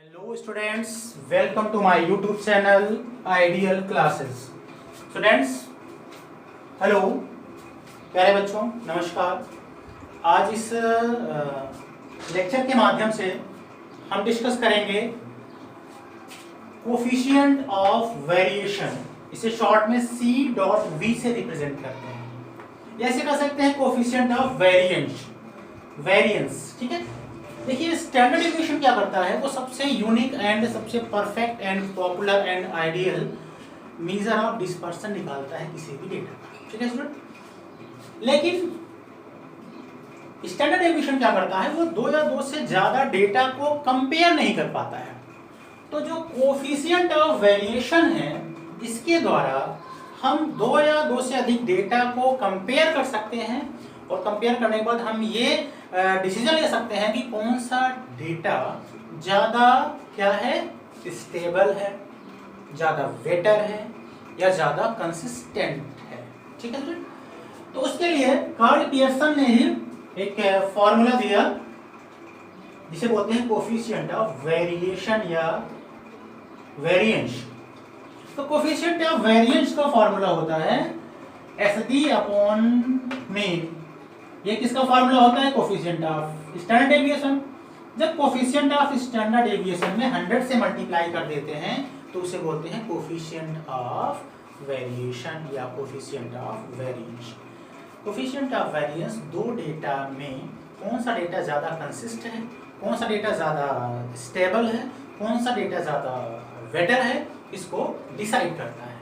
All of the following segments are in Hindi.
Hello students, welcome to my YouTube channel Ideal Classes. Students, hello प्यारे बच्चों, नमस्कार। आज इस लेक्चर के माध्यम से हम डिस्कस करेंगे कोफिशिएंट ऑफ वेरिएशन। इसे शॉर्ट में C.V से रिप्रेजेंट करते हैं, या ऐसे कह सकते हैं कोफिशिएंट ऑफ वेरिएंस। ठीक है, देखिए स्टैंडर्ड डेविएशन क्या करता है, वो सबसे यूनिक एंड सबसे perfect and popular and ideal measure of dispersion निकालता है किसी भी डेटा का। ठीक है स्टूडेंट, लेकिन स्टैंडर्ड डेविएशन क्या करता है, वो दो या दो से ज्यादा डेटा को कंपेयर नहीं कर पाता है। तो जो कोफिशिएंट ऑफ वेरिएशन है, इसके द्वारा हम दो या दो से अधिक डेटा को कंपेयर कर सकते हैं, और कंपेयर करने के बाद हम ये डिसीजन ले सकते हैं कि कौन सा डेटा ज़्यादा क्या है, स्टेबल है, ज़्यादा बेटर है, या ज़्यादा कंसिस्टेंट है। ठीक है स्टूडेंट, तो उसके लिए कार्ल पियर्सन ने ही एक फॉर्मूला दिया जिसे बोलते हैं कोफिशिएंट ऑफ वेरिएशन या वेरिएंस। तो कोफिशिएंट ऑफ वेरिएंस का फॉर्मूला होता है SD अपॉन मीन। ये किसका फार्मूला होता है, कोफिशिएंट ऑफ स्टैंडर्ड डेविएशन। जब कोफिशिएंट ऑफ स्टैंडर्ड डेविएशन में 100 से मल्टीप्लाई कर देते हैं तो उसे बोलते हैं कोफिशिएंट ऑफ वेरिएशन या coefficient of variance. Coefficient of variance दो डेटा में कौन सा डेटा ज़्यादा कंसिस्ट है, कौन सा डेटा ज़्यादा स्टेबल है, कौन सा डेटा ज़्यादा बेटर है, इसको डिसाइड करता है।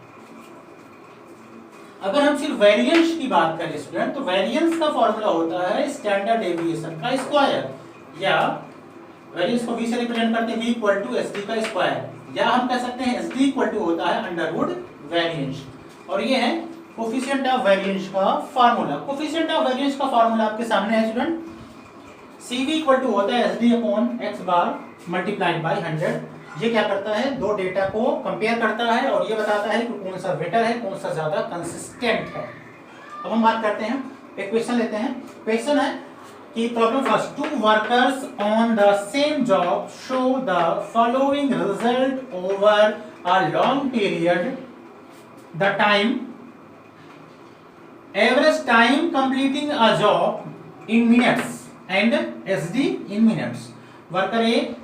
अगर हम सिर्फ वेरिएंस की बात करें स्टूडेंट, तो वेरिएंस का फॉर्मूला होता है स्टैंडर्ड डेविएशन का स्क्वायर, या वेरिएंस को V से रिप्रेजेंट करते हैं V इक्वल टू SD का स्क्वायर, या हम कह सकते हैं SD इक्वल टू होता है अंडरवुड वेरिएंस। और ये है कोफिशिएंट ऑफ वेरिएंस का फार्मूला। कोफिशिएंट ऑफ वेरिएंस का फार्मूला आपके सामने है स्टूडेंट। CV इक्वल टू होता है SD upon x bar multiplied by 100। ये क्या करता है, दो डेटा को कंपेयर करता है और ये बताता है कि कौन सा बेटर है, कौन सा ज्यादा कंसिस्टेंट है। अब हम बात करते हैं, एक क्वेश्चन लेते हैं। क्वेश्चन है कि problem first, two workers on the same job show the following result over a long period. The time average time completing a job in minutes and SD in minutes. Worker A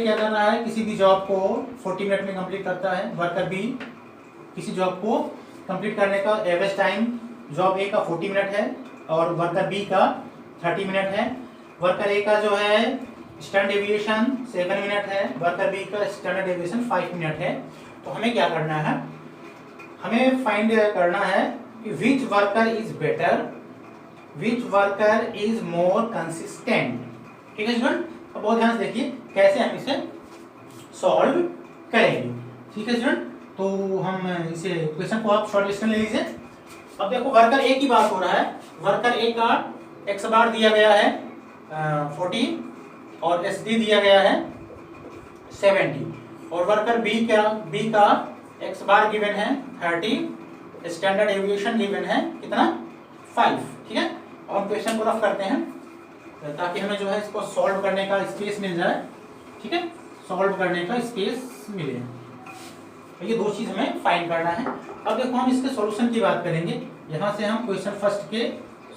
क्या कर रहा है, किसी भी जॉब को 40 मिनट में कंप्लीट करता है। वर्कर बी किसी जॉब को कंप्लीट करने का एवरेज टाइम जॉब ए का 40 मिनट है और वर्कर बी का 30 मिनट है। वर्कर ए का जो है स्टैंडर्ड डेविएशन 7 मिनट है, वर्कर बी का स्टैंडर्ड डेविएशन 5 मिनट है। तो हमें क्या करना है, हमें फाइंड करना है कि which worker is better, which worker is more consistent. ठीक है स्टूडेंट, बहुत ध्यान से देखिए कैसे हम इसे सॉल्व करेंगे। ठीक है स्टूडेंट, तो हम इसे क्वेश्चन को आप शॉर्ट लिस्ट में ले लीजिए। अब देखो वर्कर ए की बात हो रहा है। वर्कर ए का एक्स बार दिया गया है 40 और SD दिया गया है 70, और वर्कर बी का एक्स बार गिवन है 30, स्टैंडर्ड डेविएशन गिवन है कितना 5। ठीक है, और हम क्वेश्चन को रफ करते हैं ताकि हमें जो है इसको सॉल्व करने का स्पेस मिल जाए। ठीक है, सॉल्व करने का स्पेस मिले, तो ये दो चीज हमें फाइंड करना है। अब देखो हम इसके सॉल्यूशन की बात करेंगे। यहाँ से हम क्वेश्चन फर्स्ट के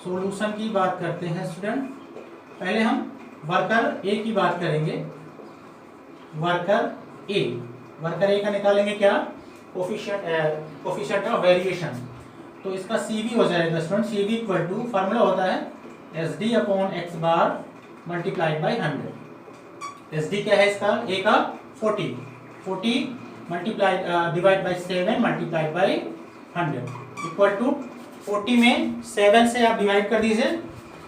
सॉल्यूशन की बात करते हैं स्टूडेंट। पहले हम वर्कर ए की बात करेंगे। वर्कर ए का निकालेंगे क्या, कोफिशिएंट ऑफ वेरिएशन। तो इसका CV हो जाएगा student. CV equal to formula होता है SD upon x bar multiplied by 100। SD क्या है इसका, A का 40 multiplied divide by 7 multiplied by 100 equal to 40 में 7 से आप डिवाइड कर दीजिए।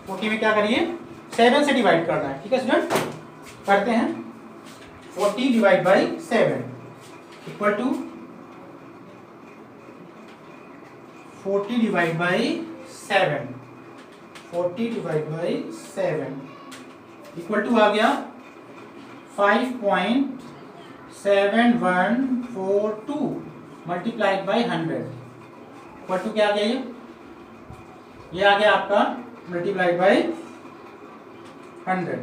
40 में क्या करिए, 7 से डिवाइड करना है। ठीक है स्टूडेंट, करते हैं 40 divide by 7 equal to 40 divide by 7 equal to आ गया 5.7142 मल्टीप्लाइड बाई 100 इक्वल टू क्या आ गया, ये आ गया आपका multiplied by 100।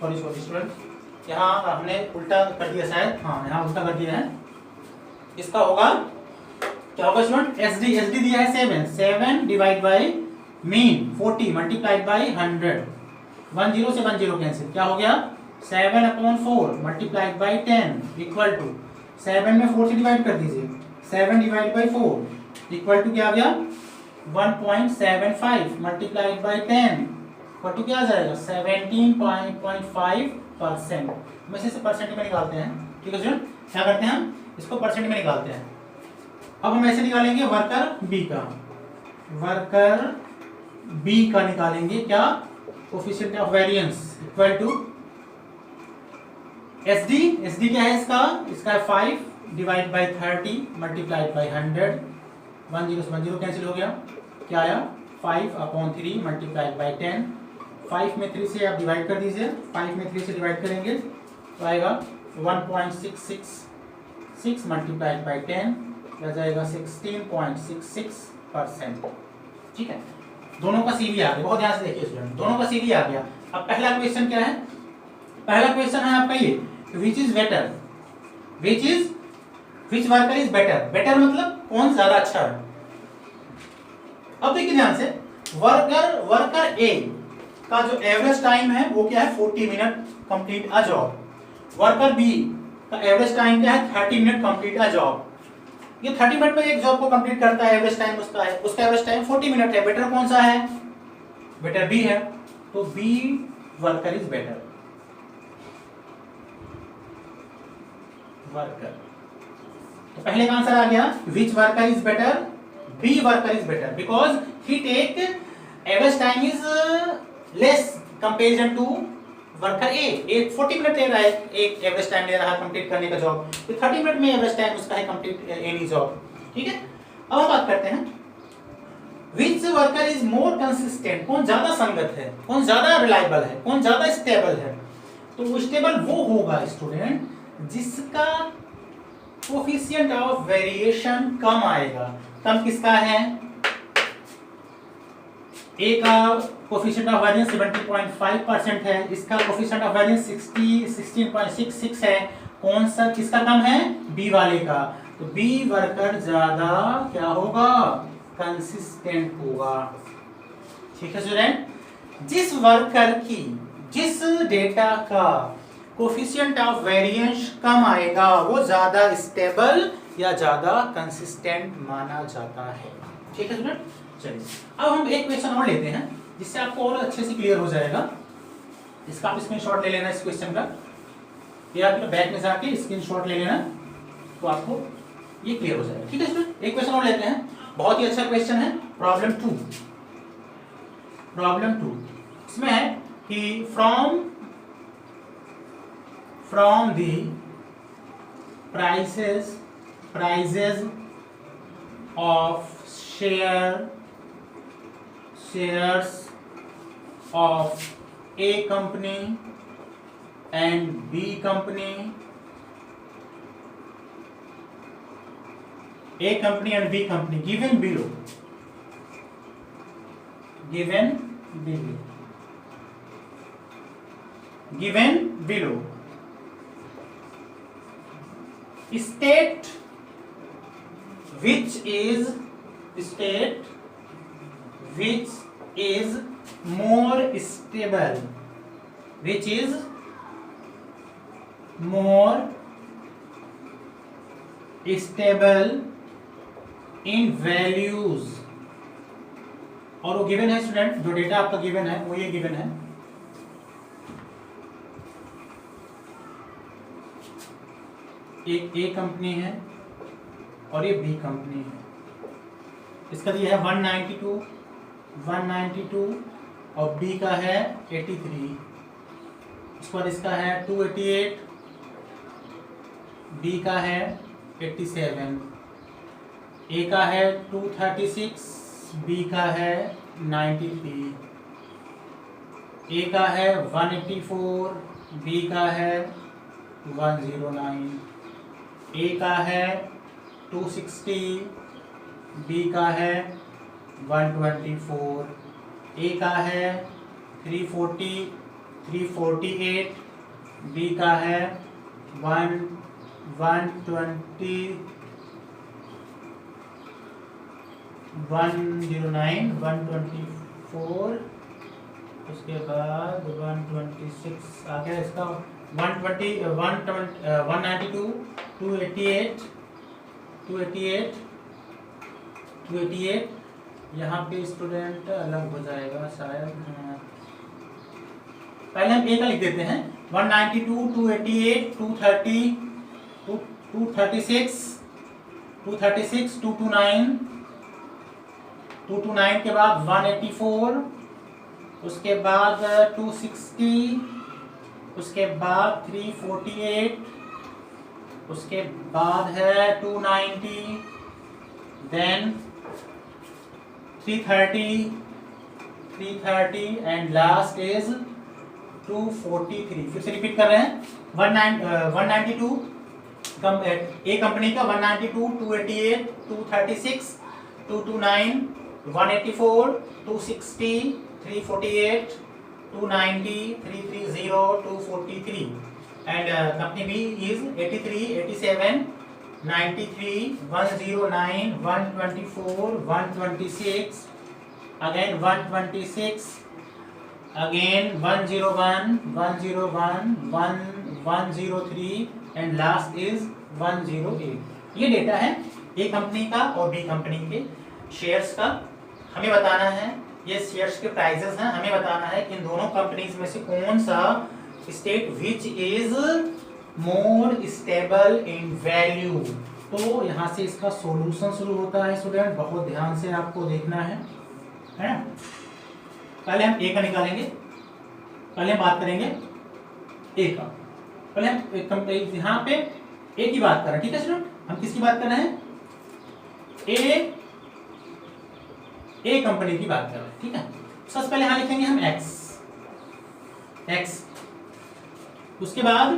Sorry sorry student, यहाँ हमने उल्टा कर दिया शायद, हाँ यहाँ उल्टा कर दिया है। इसका होगा क्या होगा स्टूडेंट, एसडी दिया है 7 divide by mean 40 multiplied by 100, 10 से 10 कैंसिल, क्या हो गया 7/4 मल्टीप्लाइड बाई 10 इक्वल टू 7 में 4 से डिवाइड कर दीजिए, 7 डिवाइड बाई 4 इक्वल टू क्या आ गया 1.75 मल्टीप्लाइड बाई 10 इक्वल टू क्या आ जाएगा 17.5%। हम इसे परसेंट में निकालते हैं, ठीक है स्टूडेंट, क्या करते हैं हम इसको परसेंट में निकालते हैं। अब हम ऐसे निकालेंगे वर्कर बी का, वर्कर बी का निकालेंगे क्या, coefficient of variance equal to SD क्या है इसका 5 डिवाइड बाई 30 मल्टीप्लाइड बाई 100, 10 से 10 कैंसिल हो गया, क्या आया 5/3 मल्टीप्लाइड बाई 10, 5 में 3 से आप डिवाइड कर दीजिए, 5 में 3 से डिवाइड करेंगे तो आएगा 1.666 मल्टीप्लाइड बाई 10 आ जाएगा 16.66%। ठीक है, दोनों का सीवी आ गया, बहुत ध्यान से देखिए स्टूडेंट, दोनों का सीवी आ गया। अब पहला क्वेश्चन क्या है, पहला क्वेश्चन है आपका ये which is better, which worker is better, better मतलब कौन ज्यादा अच्छा है। अब देखिए ध्यान से, वर्कर ए का जो एवरेज टाइम है वो क्या है 40 minute complete a job, worker B का एवरेज टाइम क्या है 30 मिनट कंप्लीट अ जॉब। ये 30 मिनट में एक जॉब को कंप्लीट करता है, एवरेज टाइम उसका है, उसका एवरेज टाइम 40 मिनट है, बेटर कौन सा है, बेटर बी है, तो B worker is better, worker. तो पहले का आंसर आ गया which worker is better, B worker is better because he take average time is less comparison to worker A, एक 40 मिनट ले रहा है, एक एवरेज टाइम ले रहा है कंप्लीट करने का जॉब, तो 30 मिनट में एवरेज टाइम उसका है कंप्लीट एनी जॉब। ठीक है, अब हम बात करते हैं विच वर्कर इज मोर कंसिस्टेंट, कौन ज्यादा संगत है, कौन ज्यादा रिलायबल है, कौन ज्यादा स्टेबल है। तो वो स्टेबल वो होगा स्टूडेंट जिसका कोफिशिएंट ऑफ वेरिएशन कम आएगा। कम किसका है, ए का कोफिशिएंट ऑफ वेरिएंस 70.5% है, इसका कोफिशिएंट ऑफ वेरिएंस 16.66 है, कौन सा किसका कम है, बी वाले का। तो बी वर्कर ज्यादा क्या होगा, कंसिस्टेंट होगा। ठीक है स्टूडेंट, जिस वर्कर की जिस डेटा का कोफिशिएंट ऑफ वेरिएंस कम आएगा वो ज्यादा स्टेबल या ज्यादा कंसिस्टेंट माना जाता है। ठीक है स्टूडेंट, चलिए अब हम एक क्वेश्चन और लेते हैं जिससे आपको और अच्छे से क्लियर हो जाएगा। इसका आप स्क्रीनशॉट ले लेना इस क्वेश्चन का, या आप बैक में जाके स्क्रीनशॉट ले लेना तो आपको ये क्लियर हो जाएगा। ठीक है स्टूडेंट, एक क्वेश्चन और लेते हैं, बहुत ही अच्छा क्वेश्चन है, प्रॉब्लम 2। प्रॉब्लम 2 इसमें है कि from the prices of shares of A company and B company, A company and B company given below state which is more stable, which is more stable in values। और वो गिवन है स्टूडेंट, जो डेटा आपका गिवन है वो ये गिवन है, एक ए कंपनी है और ये बी कंपनी है, इसका दिया है 192 और बी का है 83, उसके बाद इसका है 288, बी का है 87, ए का है 236, बी का है 93, ए का है 184, बी का है 109, ए का है 260, बी का है 124, ए का है 340, 348, बी का है 120, 109, 124, उसके बाद 126 आ गया इसका 120, 192, 288, 288 यहाँ पे स्टूडेंट अलग हो जाएगा शायद। पहले हम ए का लिख देते हैं 192, 288, 230, 236, 229, 229 के बाद 184, उसके बाद 260, उसके बाद 348, उसके बाद है 290, देन 330 एंड लास्ट इज 243। फिर से रिपीट कर रहे हैं 192 ए कंपनी का 192, 288, 236, 229, 184, 260, 348, 290, 330, 243 and company B is 83, 87, 93, 109, 124, 126, again 126, again 101, 101, 103 and last is 108। ये डेटा है ए कंपनी का और बी कंपनी के शेयर्स का। हमें बताना है ये शेयर्स के प्राइसेस हैं, हमें बताना है कि इन दोनों कंपनीज में से कौन सा state which is more stable in value. तो यहाँ से इसका सॉल्यूशन शुरू होता है स्टूडेंट, बहुत ध्यान से आपको देखना है ना। पहले हम ए का निकालेंगे, पहले हम बात करेंगे ए का। पहले हम यहाँ पे ए की बात कर रहे हैं, ठीक है स्टूडेंट। हम किसकी बात कर रहे हैं? ए कंपनी की बात कर रहे हैं, ठीक है। सबसे पहले यहां लिखेंगे हम एक्स, उसके बाद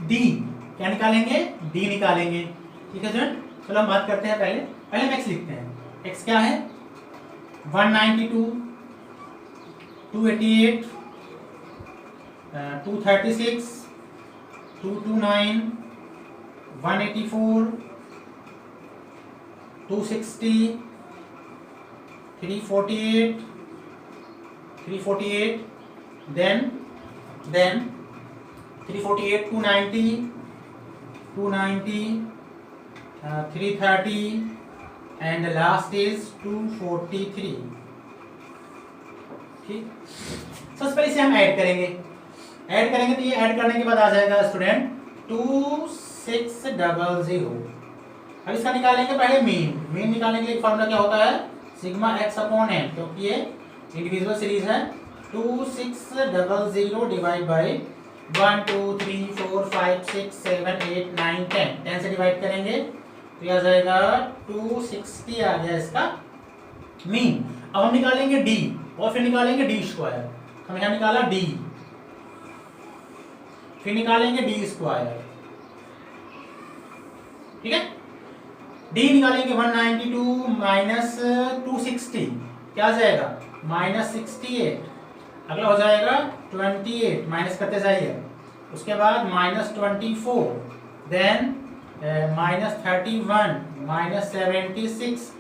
डी, क्या निकालेंगे? डी निकालेंगे, ठीक है स्टूडेंट। चलो हम बात करते हैं पहले हम एक्स लिखते हैं। एक्स क्या है? 192, 288, 236, 229, 184, 260, 348, then 348, 290, 330 and the last is 243। ठीक, सबसे पहले इसे हम ऐड करेंगे तो ये ऐड करने के बाद आ जाएगा स्टूडेंट 2600। अब इसका निकालेंगे पहले मीन निकालने के लिए फॉर्मूला क्या होता है? सिग्मा एक्स अपॉन एन, क्योंकि ये इंडिविजुअल सीरीज है। 2600 डिवाइड बाय 1 2 3 4 5 6 7 8 9 10 से डिवाइड करेंगे तो ये आ जाएगा 260 आ गया इसका मीन। अब हम निकालेंगे डी और फिर निकालेंगे डी स्क्वायर। हम यहाँ निकाला डी, फिर निकालेंगे डी स्क्वायर, ठीक है। डी निकालेंगे 192 माइनस 260 क्या आ जाएगा? माइनस 68। अगला हो जाएगा 28, माइनस करते जाइए। उसके बाद माइनस 24, देन माइनस 31, माइनस 76,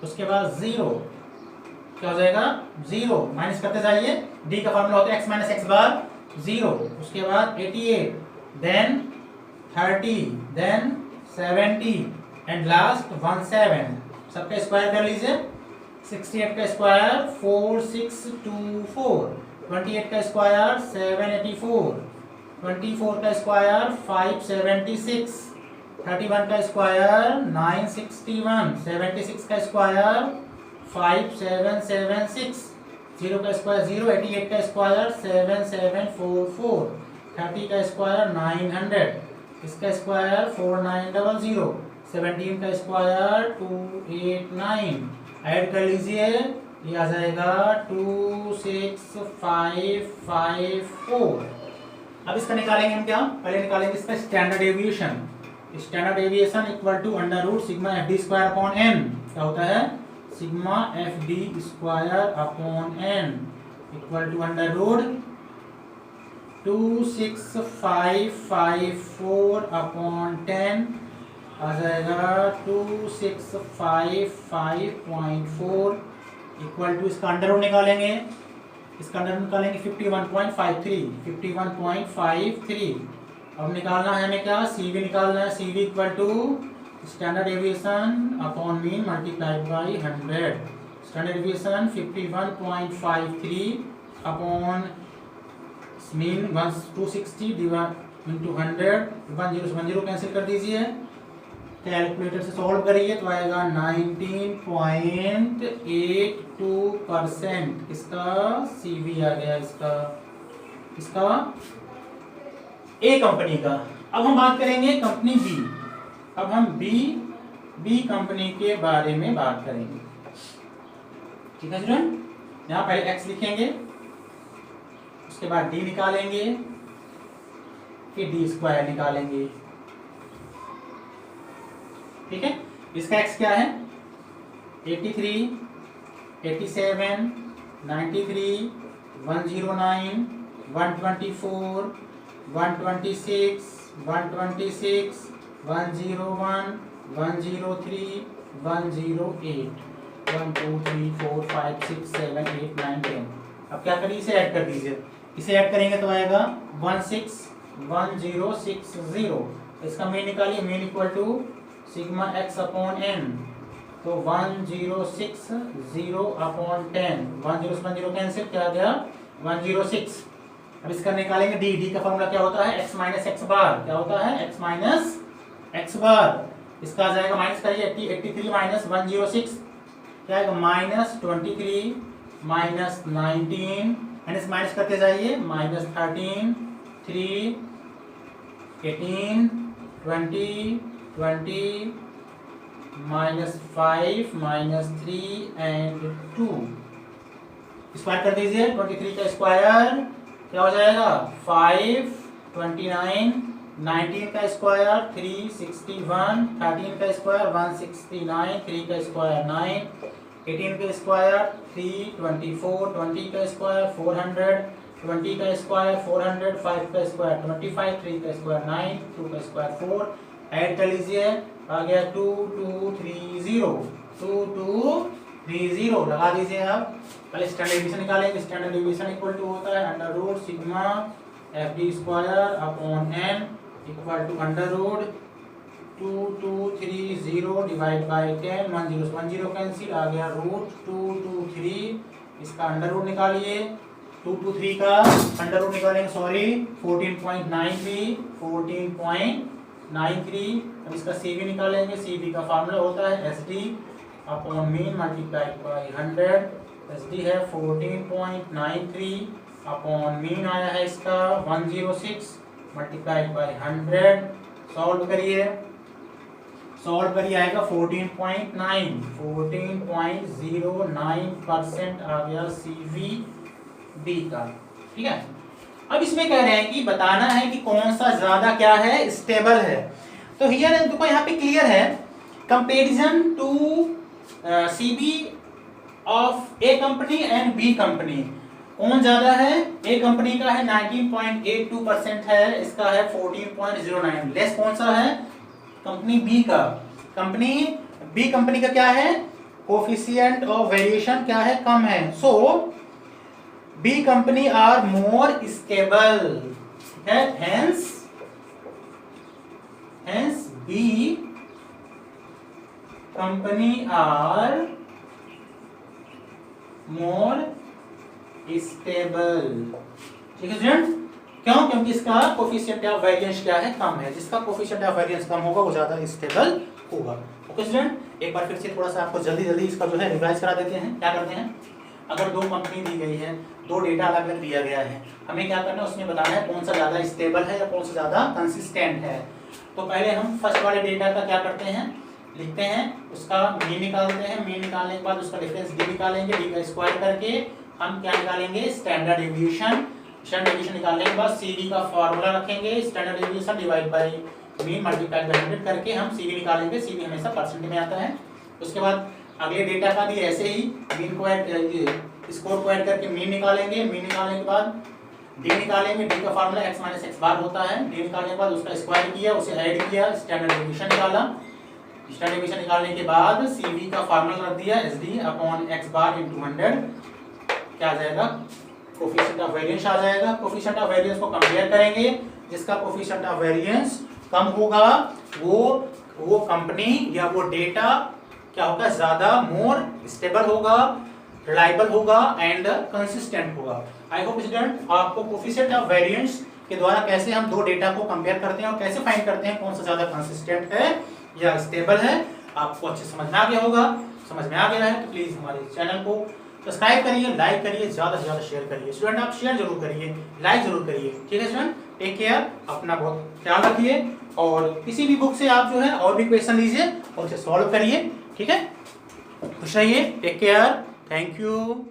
उसके बाद 0 क्या हो जाएगा? 0, माइनस करते जाइए। डी का फॉर्मूला होता है x माइनस एक्स बार 0। उसके बाद 88, देन 30, देन 70 एंड लास्ट 17। सबका स्क्वायर कर लीजिए। 68 का स्क्वायर 4624, 28 का स्क्वायर 784, 24 का स्क्वायर 576, 31 का स्क्वायर 961, 76 का स्क्वायर 5776, 0 का स्क्वायर 0, 88 का स्क्वायर 7744, 30 का स्क्वायर 900, इसका स्क्वायर 4900, 17 का स्क्वायर 289। ऐड कर लीजिए, ये आ जाएगा 26554। अब इसका निकालेंगे हम क्या? पहले निकालेंगे इसका standard deviation. Standard deviation equal to under root sigma F D square upon N. क्या होता है? Sigma F D square upon N equal to under root 2654 upon 10 आ जाएगा 2655.4 इक्वल टू, इसका अंडर रूट निकालेंगे, 51.53। अब निकालना है हमें क्या, CV निकालना है। CV equal to standard deviation upon mean multiplied by 100। Standard deviation 51.53 upon mean 260 divide into 100। 10 cancel कर दीजिए, कैलकुलेटर से सॉल्व करिए तो आएगा 19.82% इसका CV आ गया, इसका A कंपनी का। अब हम बात करेंगे कंपनी B। अब हम B कंपनी के बारे में बात करेंगे, ठीक है स्टूडेंट। यहाँ पहले X लिखेंगे, उसके बाद D निकालेंगे, फिर D स्क्वायर निकालेंगे, ठीक है। इसका X क्या है, 83, 87, 93, 109, 124, 126, 126, 101, 103, 108, 1 2 3 4 5 6 7 8 9 10। अब क्या करिए, इसे ऐड कर दीजिए। इसे ऐड करेंगे तो आएगा 161060। इसका मीन निकालिए, mean equal to sigma x upon n, तो 1060 अपॉन 10, 10 से 10 कैंसिल, क्या आ गया 106। अब इसका निकालेंगे D का फॉर्मूला क्या होता है, x माइनस एक्स बार। क्या होता है, x माइनस एक्स बार। इसका आ जाएगा, माइनस करिए, 83 माइनस 106 क्या आएगा, -23 माइनस 19, माइनस माइनस करते जाइए, -13 3 18 20 20 -5 -3 एंड 2। स्क्वायर कर दीजिए, 23 का स्क्वायर क्या हो जाएगा 5, 29, 19 का स्क्वायर 361, 13 का स्क्वायर 169, 3 का स्क्वायर 9, 18 का स्क्वायर 324, 20 का स्क्वायर 400, 20 का स्क्वायर 400, 5 का स्क्वायर 25, 3 का स्क्वायर 9, 2 का स्क्वायर 4। ऐड कर लीजिए, आ गया 2230 लगा दीजिए। आप पहले स्टैंडर्ड डिवीजन निकालेंगे। स्टैंडर्ड डिवीजन इक्वल टू होता है under root sigma FD square upon n equal to under root 2230 divide by 10, 10 cancel, आ गया √223। इसका अंडर रूट निकालिए, 223 का अंडर रूट निकालेंगे, सॉरी 14.93। अब इसका CV निकालेंगे। CV का फार्मूला होता है SD upon mean multiplied by 100। SD है 14.93 अपॉन मीन आया है इसका 106 मल्टीप्लाइड बाई 100। सॉल्व करिए आएगा 14.09% आ गया CV का, ठीक है। अब इसमें कह रहे हैं कि बताना है कि कौन सा ज्यादा क्या है, स्टेबल है। तो हियर देखो यहाँ पे क्लियर है, comparison to CV of A company and B company, कौन ज्यादा है, A कंपनी का है 19.82% है, इसका है 14.09। लेस कौन सा है, कंपनी B का। कंपनी B कंपनी का क्या है, कोफिशिएंट ऑफ वेरिएशन क्या है, कम है। So B company are more stable है, hence B company are more stable, ठीक है स्टूडेंट। क्यों, क्योंकि इसका कोफिशिएंट ऑफ वेरिएंस क्या है, कम है। जिसका कोफिशिएंट ऑफ वेरिएंस कम होगा वो ज्यादा स्टेबल होगा। ओके स्टूडेंट, एक बार फिर से थोड़ा सा आपको जल्दी इसका जो है रिवाइज करा देते हैं। क्या करते हैं, अगर दो कंपनी दी गई है, दो डेटा अलग अलग दिया गया है, हमें क्या करना है, उसमें बताना है कौन सा ज्यादा स्टेबल है या कौन सा ज्यादा कंसिस्टेंट है। तो पहले हम फर्स्ट वाले डेटा का क्या करते हैं, लिखते हैं, उसका मीन निकालते हैं। मीन निकालने के बाद उसका डिफरेंस D निकालेंगे, D का स्क्वायर करके हम क्या निकालेंगे, स्टैंडर्ड डेविएशन। स्टैंडर्ड डेविएशन निकालने के बाद CV का फॉर्मूला रखेंगे, standard deviation divide by mean multiplied by 100 करके हम CV निकालेंगे। CV हमेशा परसेंट में आता है। उसके बाद अगले डेटा का भी ऐसे ही मीन को ऐड, स्कोर को ऐड करके मीन निकालेंगे। मीन निकालने के बाद डी निकालेंगे, डी का फार्मूला x माइनस एक्स बार होता है। डी निकालने के बाद उसका स्क्वायर किया, उसे ऐड किया, स्टैंडर्ड डेविएशन निकाला। स्टैंडर्ड डेविएशन निकालने के बाद CV का फार्मूला रख दिया SD upon x bar into 100, क्या आ जाएगा, कोफिशिएंट ऑफ वेरिएंस आ जाएगा। कोफिशिएंट ऑफ वेरिएंस को कंपेयर करेंगे, जिसका कोफिशिएंट ऑफ वेरिएंस कम होगा वो कंपनी या वो डेटा क्या होगा, ज्यादा मोर स्टेबल होगा, रिलायबल होगा एंड कंसिस्टेंट होगा। आई होप स्टूडेंट आपको कोफिशिएंट ऑफ वेरिएंस के द्वारा कैसे हम दो डेटा को कंपेयर करते हैं और कैसे फाइंड करते हैं कौन सा ज्यादा कंसिस्टेंट है या स्टेबल है, आपको अच्छे समझ में आ गया होगा। समझ में आ गया है तो प्लीज हमारे चैनल को सब्सक्राइब करिए, लाइक करिए, ज्यादा से ज्यादा शेयर करिए। स्टूडेंट आप शेयर जरूर करिए, लाइक जरूर करिए, ठीक है स्टूडेंट। टेक केयर, अपना बहुत ख्याल रखिए और किसी भी बुक से आप जो है और भी क्वेश्चन लीजिए और उसे सॉल्व करिए, ठीक है। खुश रहिए, टेक केयर, थैंक यू।